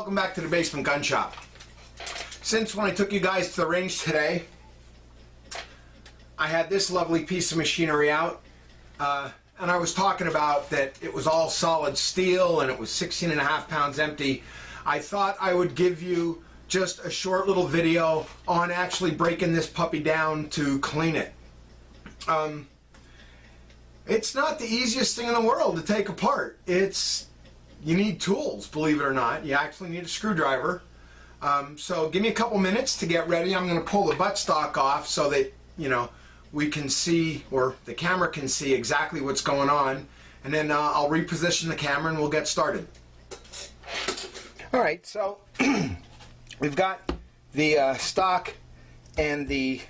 welcome back to the Basement Gun Shop. Since when I took you guys to the range today, I had this lovely piece of machinery out, and I was talking about that it was all solid steel and it was 16.5 pounds empty. I thought I would give you just a short little video on actually breaking this puppy down to clean it. It's not the easiest thing in the world to take apart. You need tools, believe it or not. You actually need a screwdriver. So give me a couple minutes to get ready. I'm going to pull the buttstock off so that, we can see, or the camera can see exactly what's going on. And then I'll reposition the camera and we'll get started. Alright, so we've got the stock and the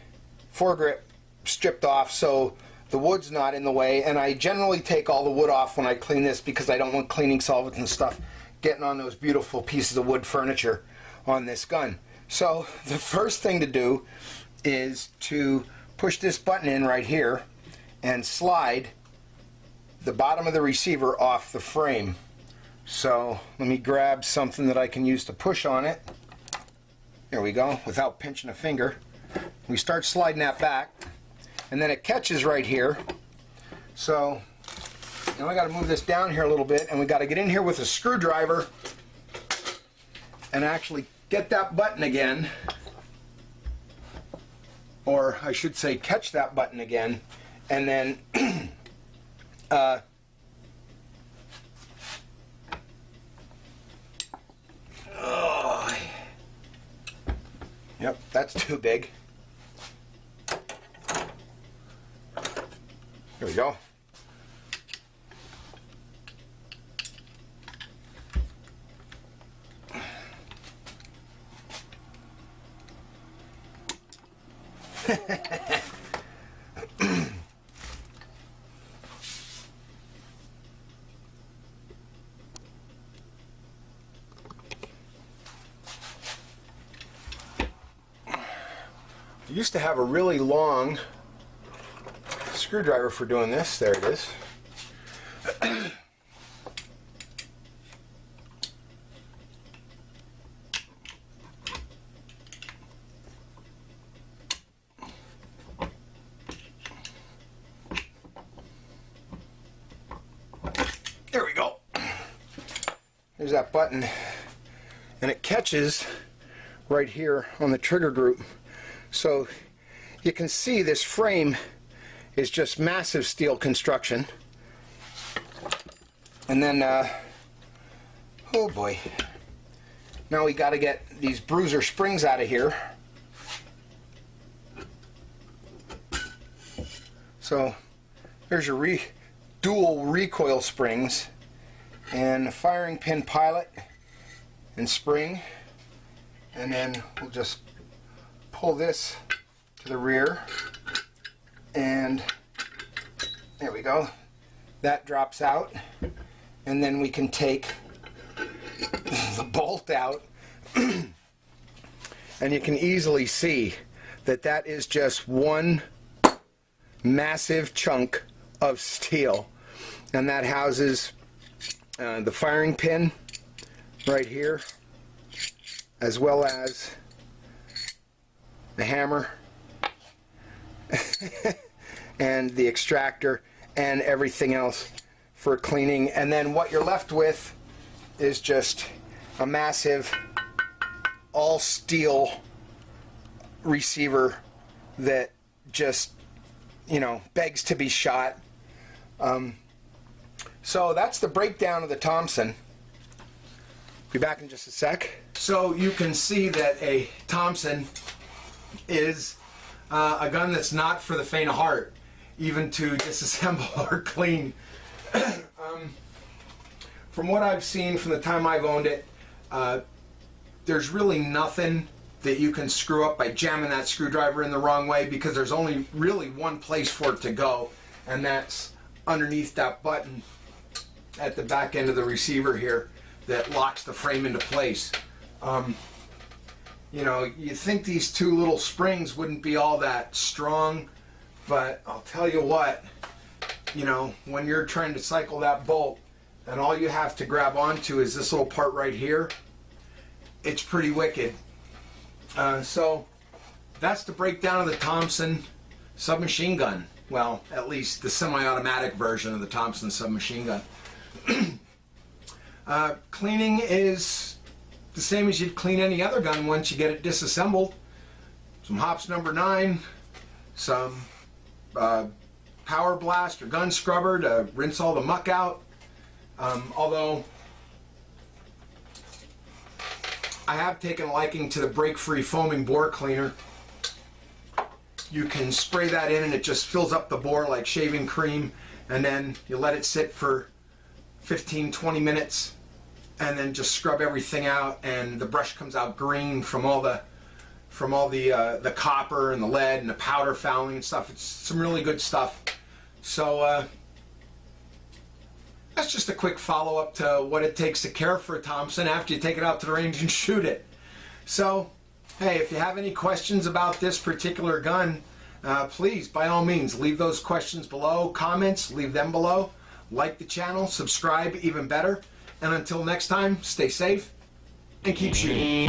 foregrip stripped off so the wood's not in the way, and I generally take all the wood off when I clean this because I don't want cleaning solvents and stuff getting on those beautiful pieces of wood furniture on this gun. So the first thing to do is to push this button in right here and slide the bottom of the receiver off the frame. So let me grab something that I can use to push on it. There we go, without pinching a finger. We start sliding that back, and then it catches right here. So now I got to move this down here a little bit, and we got to get in here with a screwdriver and actually get that button again, or I should say catch that button again, and then yep, that's too big. Here we go. I used to have a really long screwdriver for doing this. There it is. There we go. There's that button, and it catches right here on the trigger group. So you can see this frame is just massive steel construction. And then, oh boy, now we got to get these bruiser springs out of here. So there's your dual recoil springs and a firing pin pilot and spring, and then we'll just pull this to the rear, and there we go, that drops out, and then we can take the bolt out and you can easily see that that is just one massive chunk of steel, and that houses the firing pin right here, as well as the hammer and the extractor and everything else for cleaning. And then what you're left with is just a massive all steel receiver that just, begs to be shot. So that's the breakdown of the Thompson. Be back in just a sec. So you can see that a Thompson is a gun that's not for the faint of heart, even to disassemble or clean. From what I've seen from the time I've owned it, there's really nothing that you can screw up by jamming that screwdriver in the wrong way, because there's only really one place for it to go, and that's underneath that button at the back end of the receiver here that locks the frame into place. You think these two little springs wouldn't be all that strong, but I'll tell you what, when you're trying to cycle that bolt, and all you have to grab onto is this little part right here, it's pretty wicked. So that's the breakdown of the Thompson submachine gun. Well, at least the semi-automatic version of the Thompson submachine gun. Cleaning is the same as you'd clean any other gun once you get it disassembled. Some hops number 9, some power blast or gun scrubber to rinse all the muck out. Although I have taken a liking to the break-free foaming bore cleaner. You can spray that in and it just fills up the bore like shaving cream, and then you let it sit for 15-20 minutes and then just scrub everything out, and the brush comes out green from all the copper and the lead and the powder fouling and stuff. It's some really good stuff. So that's just a quick follow-up to what it takes to care for a Thompson after you take it out to the range and shoot it. So hey, if you have any questions about this particular gun, please, by all means, leave those questions below. Comments, leave them below. Like the channel, subscribe, even better. And until next time, stay safe and keep shooting.